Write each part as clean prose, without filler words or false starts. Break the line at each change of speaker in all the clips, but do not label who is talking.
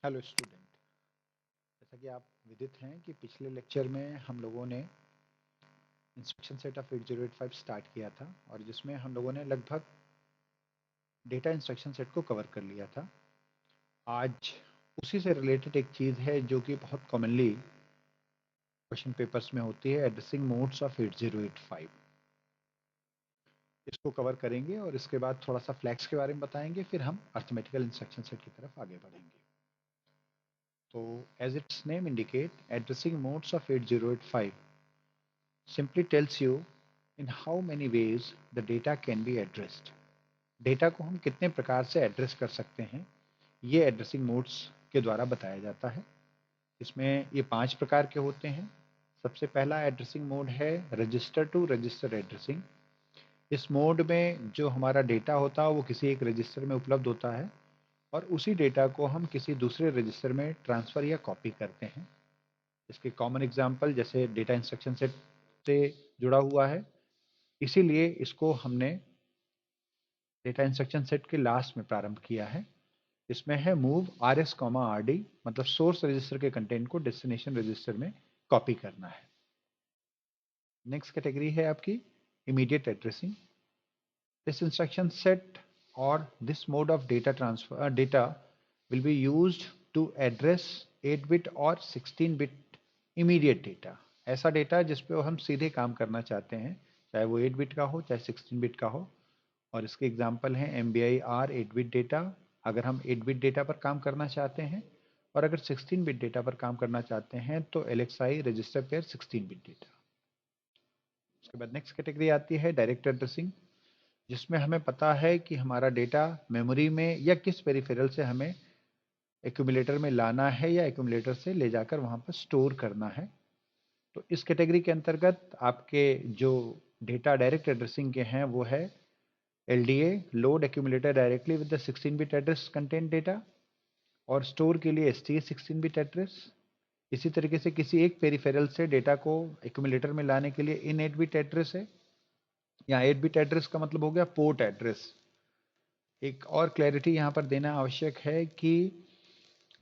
Hello student. जैसा कि आप विदित हैं कि पिछले लेक्चर में हम लोगों ने इंस्ट्रक्शन सेट ऑफ 8085 स्टार्ट किया था और जिसमें हम लोगों ने लगभग डेटा इंस्ट्रक्शन सेट को कवर कर लिया था। आज उसी से रिलेटेड एक चीज़ है जो कि बहुत कॉमनली क्वेश्चन पेपर्स में होती है, एड्रेसिंग मोड्स ऑफ 8085। इसको कवर करेंगे और इसके बाद थोड़ा सा फ्लैग्स के बारे में बताएंगे, फिर हम अर्थमेटिकल इंस्ट्रक्शन सेट की तरफ आगे बढ़ेंगे। तो as it's name indicate, addressing modes of 8085 simply tells you in how many ways the data can be addressed. Data को हम कितने प्रकार से एड्रेस कर सकते हैं, ये एड्रेसिंग मोड्स के द्वारा बताया जाता है। इसमें ये 5 प्रकार के होते हैं। सबसे पहला एड्रेसिंग मोड है रजिस्टर टू रजिस्टर एड्रेसिंग। इस मोड में जो हमारा डेटा होता है वो किसी एक रजिस्टर में उपलब्ध होता है और उसी डेटा को हम किसी दूसरे रजिस्टर में ट्रांसफ़र या कॉपी करते हैं। इसके कॉमन एग्जांपल जैसे डेटा इंस्ट्रक्शन सेट से जुड़ा हुआ है, इसीलिए इसको हमने डेटा इंस्ट्रक्शन सेट के लास्ट में प्रारंभ किया है। इसमें है मूव RS, RD, मतलब सोर्स रजिस्टर के कंटेंट को डेस्टिनेशन रजिस्टर में कॉपी करना है। नेक्स्ट कैटेगरी है आपकी immediate addressing. This instruction set और this mode of data transfer data will be used to address 8 bit और 16 बिट इमीडिएट डेटा। ऐसा डेटा जिस पे हम सीधे काम करना चाहते हैं, चाहे वो 8 बिट का हो चाहे 16 बिट का हो। और इसके एग्जाम्पल हैं MBI-R 8 बिट डेटा, अगर हम 8 बिट डेटा पर काम करना चाहते हैं, और अगर 16 बिट डेटा पर काम करना चाहते हैं तो LXI register pair 16 bit data. उसके बाद नेक्स्ट कैटेगरी आती है डायरेक्ट एड्रेसिंग, जिसमें हमें पता है कि हमारा डेटा मेमोरी में या किस पेरिफेरल से हमें एक्यूमुलेटर में लाना है या एक्यूमुलेटर से ले जाकर वहाँ पर स्टोर करना है। तो इस कैटेगरी के अंतर्गत आपके जो डेटा डायरेक्ट एड्रेसिंग के हैं वो है LDA, load accumulator directly with the 16 bit address content data, और स्टोर के लिए STA 16 बिट एड्रेस। इसी तरीके से किसी एक पेरिफेरल से डेटा को एक्यूमुलेटर में लाने के लिए इन 8 बिट एड्रेस है, या 8 बिट एड्रेस का मतलब हो गया पोर्ट एड्रेस। एक और क्लैरिटी यहाँ पर देना आवश्यक है कि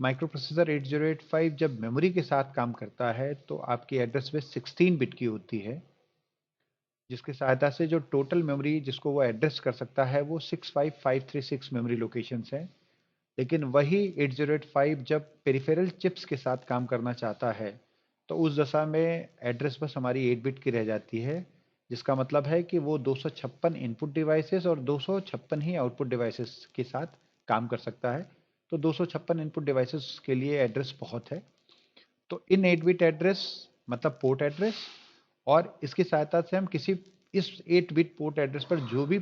माइक्रो प्रोसेसर 8085 जब मेमोरी के साथ काम करता है तो आपकी एड्रेस स्पेस 16 बिट की होती है, जिसकी सहायता से जो टोटल मेमोरी जिसको वो एड्रेस कर सकता है वो 65536 मेमोरी लोकेशंस है। लेकिन वही 8085 जब पेरिफेरल चिप्स के साथ काम करना चाहता है तो उस दशा में एड्रेस बस हमारी 8 बिट की रह जाती है, जिसका मतलब है कि वो 256 इनपुट डिवाइसेस और 256 ही आउटपुट डिवाइसेस के साथ काम कर सकता है। तो 256 इनपुट डिवाइसेस के लिए एड्रेस बहुत है। तो इन 8 बिट एड्रेस मतलब पोर्ट एड्रेस, और इसकी सहायता से हम किसी इस 8 बिट पोर्ट एड्रेस पर जो भी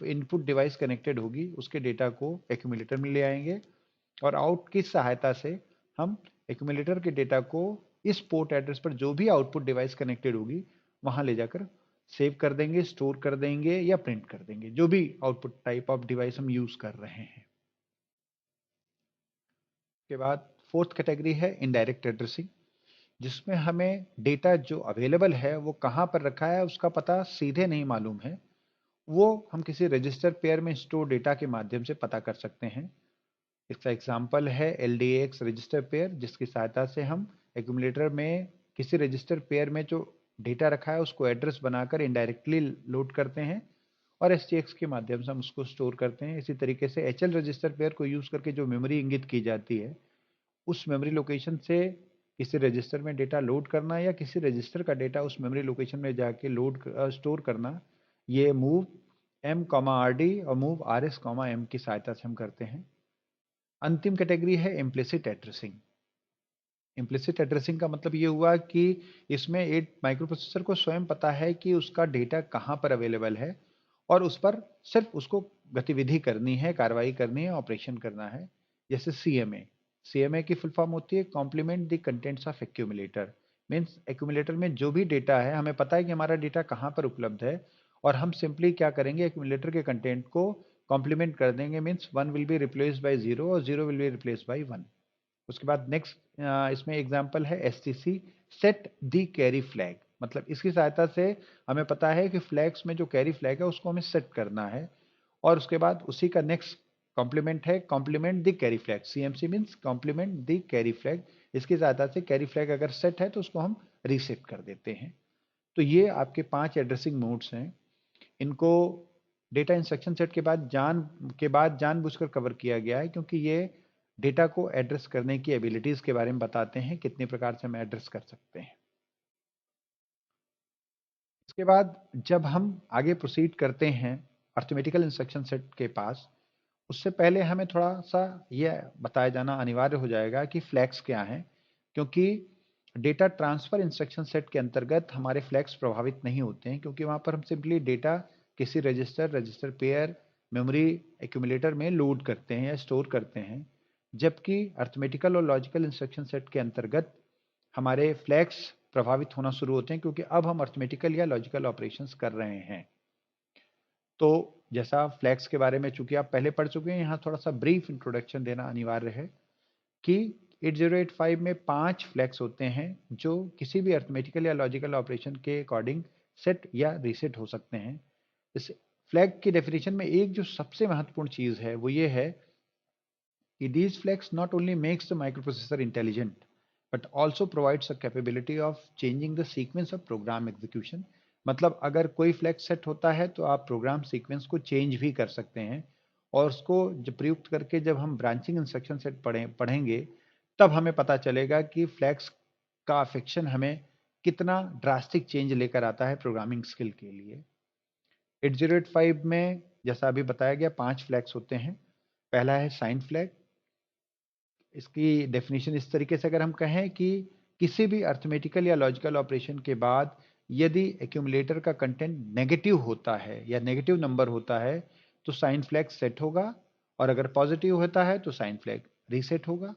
इनपुट डिवाइस कनेक्टेड होगी उसके डेटा को एक्यूमुलेटर में ले आएंगे, और आउट की सहायता से हम एक्यूमुलेटर के डेटा को इस पोर्ट एड्रेस पर जो भी आउटपुट डिवाइस कनेक्टेड होगी वहां ले जाकर सेव कर देंगे, स्टोर कर देंगे या प्रिंट कर देंगे, जो भी आउटपुट टाइप ऑफ डिवाइस हम यूज कर रहे हैं। के बाद फोर्थ कैटेगरी है इनडायरेक्ट एड्रेसिंग, जिसमें हमें डेटा जो अवेलेबल है वो कहाँ पर रखा है उसका पता सीधे नहीं मालूम है, वो हम किसी रजिस्टर पेयर में स्टोर डेटा के माध्यम से पता कर सकते हैं। इसका एग्जाम्पल है LDAX रजिस्टर पेयर, जिसकी सहायता से हम एक्यूमुलेटर में किसी रजिस्टर पेयर में जो डेटा रखा है उसको एड्रेस बनाकर इनडायरेक्टली लोड करते हैं और STX के माध्यम से हम उसको स्टोर करते हैं। इसी तरीके से HL रजिस्टर पेयर को यूज करके जो मेमोरी इंगित की जाती है उस मेमोरी लोकेशन से किसी रजिस्टर में डेटा लोड करना या किसी रजिस्टर का डेटा उस मेमोरी लोकेशन में जाके स्टोर करना, ये मूव M, RD और मूव RS, M की सहायता से हम करते हैं। अंतिम कैटेगरी है इम्प्लिसिट एड्रेसिंग। इम्प्लिसिट एड्रेसिंग का मतलब ये हुआ कि इसमें एक माइक्रो प्रोसेसर को स्वयं पता है कि उसका डेटा कहाँ पर अवेलेबल है और उस पर सिर्फ उसको गतिविधि करनी है, कार्रवाई करनी है, ऑपरेशन करना है। जैसे CMA की फुल फॉर्म होती है complement the contents of accumulator. Means accumulator में जो भी डेटा है हमें पता है कि हमारा डेटा कहाँ पर उपलब्ध है, और हम सिंपली क्या करेंगे, एक्यूमुलेटर के कंटेंट को कॉम्प्लीमेंट कर देंगे। Means 1 will be replaced by 0 और 0 विल बी रिप्लेस्ड बाय 1। उसके बाद नेक्स्ट इसमें एग्जांपल है STC, सेट दी कैरी फ्लैग। मतलब इसकी सहायता से हमें पता है कि फ्लैग्स में जो कैरी फ्लैग है उसको हमें सेट करना है, और उसके बाद उसी का नेक्स्ट कॉम्प्लीमेंट है complement the carry flag, CMC means complement the carry flag. इसकी सहायता से कैरी फ्लैग अगर सेट है तो उसको हम रीसेट कर देते हैं। तो ये आपके 5 एड्रेसिंग मोड्स हैं। इनको डेटा इंस्ट्रक्शन सेट के बाद जानबूझकर कवर किया गया है, क्योंकि ये डेटा को एड्रेस करने की एबिलिटीज के बारे में बताते हैं, कितने प्रकार से हम एड्रेस कर सकते हैं। इसके बाद जब हम आगे प्रोसीड करते हैं अर्थमेटिकल इंस्ट्रक्शन सेट के पास, उससे पहले हमें थोड़ा सा यह बताया जाना अनिवार्य हो जाएगा कि फ्लैग्स क्या हैं, क्योंकि डेटा ट्रांसफर इंस्ट्रक्शन सेट के अंतर्गत हमारे फ्लैग्स प्रभावित नहीं होते हैं, क्योंकि वहां पर हम सिंपली डेटा किसी रजिस्टर पेयर मेमोरी एक्यूमुलेटर में लोड करते हैं या स्टोर करते हैं। जबकि अर्थमेटिकल और लॉजिकल इंस्ट्रक्शन सेट के अंतर्गत हमारे फ्लैग्स प्रभावित होना शुरू होते हैं, क्योंकि अब हम अर्थमेटिकल या लॉजिकल ऑपरेशंस कर रहे हैं। तो जैसा फ्लैग्स के बारे में चूंकि आप पहले पढ़ चुके हैं, यहाँ थोड़ा सा ब्रीफ इंट्रोडक्शन देना अनिवार्य है कि 8085 में 5 फ्लैग्स होते हैं जो किसी भी अर्थमेटिकल या लॉजिकल ऑपरेशन के अकॉर्डिंग सेट या रीसेट हो सकते हैं। इस फ्लैग की डेफिनेशन में एक जो सबसे महत्वपूर्ण चीज है वो ये है कि these flags not only makes the microprocessor intelligent but also provides a capability of changing the sequence of program execution। मतलब अगर कोई फ्लैग सेट होता है तो आप प्रोग्राम सीक्वेंस को चेंज भी कर सकते हैं, और उसको जब प्रयुक्त करके जब हम ब्रांचिंग इंस्ट्रक्शन सेट पढ़ेंगे तब हमें पता चलेगा कि फ्लैग्स का अफेक्शन हमें कितना ड्रास्टिक चेंज लेकर आता है प्रोग्रामिंग स्किल के लिए। 8085 में जैसा अभी बताया गया 5 फ्लैग्स होते हैं। पहला है साइन फ्लैग। इसकी डेफिनेशन इस तरीके से अगर हम कहें कि किसी भी अर्थमेटिकल या लॉजिकल ऑपरेशन के बाद यदि एक्यूमुलेटर का कंटेंट नेगेटिव होता है या नेगेटिव नंबर होता है तो साइन फ्लैग सेट होगा, और अगर पॉजिटिव होता है तो साइन फ्लैग रीसेट होगा।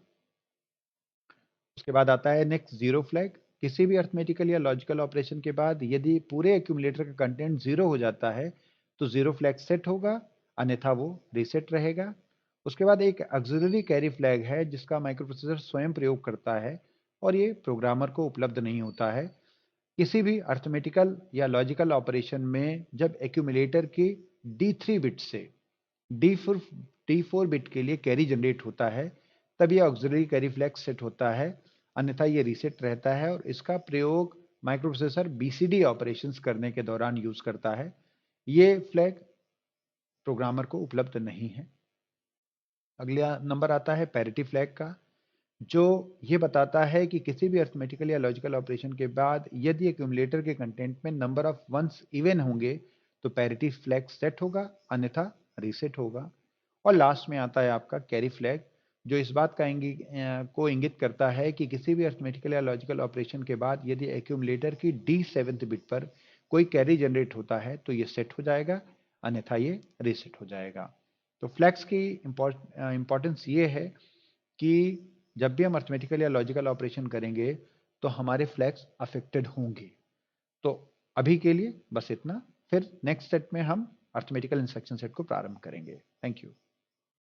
उसके बाद आता है नेक्स्ट जीरो फ्लैग। किसी भी अर्थमेटिकल या लॉजिकल ऑपरेशन के बाद यदि पूरे एक्यूमुलेटर का कंटेंट जीरो हो जाता है तो जीरो फ्लैग सेट होगा, अन्यथा वो रीसेट रहेगा। उसके बाद एक ऑक्सिलरी कैरी फ्लैग है जिसका माइक्रोप्रोसेसर स्वयं प्रयोग करता है और ये प्रोग्रामर को उपलब्ध नहीं होता है। किसी भी अर्थमेटिकल या लॉजिकल ऑपरेशन में जब एक्यूमुलेटर की D3 बिट से D4 बिट के लिए कैरी जनरेट होता है तब यह ऑक्सिलरी कैरी फ्लैग सेट होता है, अन्यथा ये रीसेट रहता है, और इसका प्रयोग माइक्रोप्रोसेसर BCD ऑपरेशंस करने के दौरान यूज करता है। ये फ्लैग प्रोग्रामर को उपलब्ध नहीं है। अगला नंबर आता है पैरिटी फ्लैग का, जो ये बताता है कि किसी भी अर्थमेटिकल या लॉजिकल ऑपरेशन के बाद यदि एक्यूमुलेटर के कंटेंट में नंबर ऑफ वंस इवन होंगे तो पैरिटी फ्लैग सेट होगा, अन्यथा रीसेट होगा। और लास्ट में आता है आपका कैरी फ्लैग, जो इस बात का को इंगित करता है कि किसी भी अर्थमेटिकल या लॉजिकल ऑपरेशन के बाद यदि एक्यूमुलेटर की D7th बिट पर कोई कैरी जनरेट होता है तो ये सेट हो जाएगा, अन्यथा ये रीसेट हो जाएगा। तो फ्लैग्स की इंपॉर्टेंस ये है कि जब भी हम अर्थमेटिकल या लॉजिकल ऑपरेशन करेंगे तो हमारे फ्लैग्स अफेक्टेड होंगे। तो अभी के लिए बस इतना, फिर नेक्स्ट सेट में हम अर्थमेटिकल इंस्ट्रक्शन सेट को प्रारंभ करेंगे। Thank you.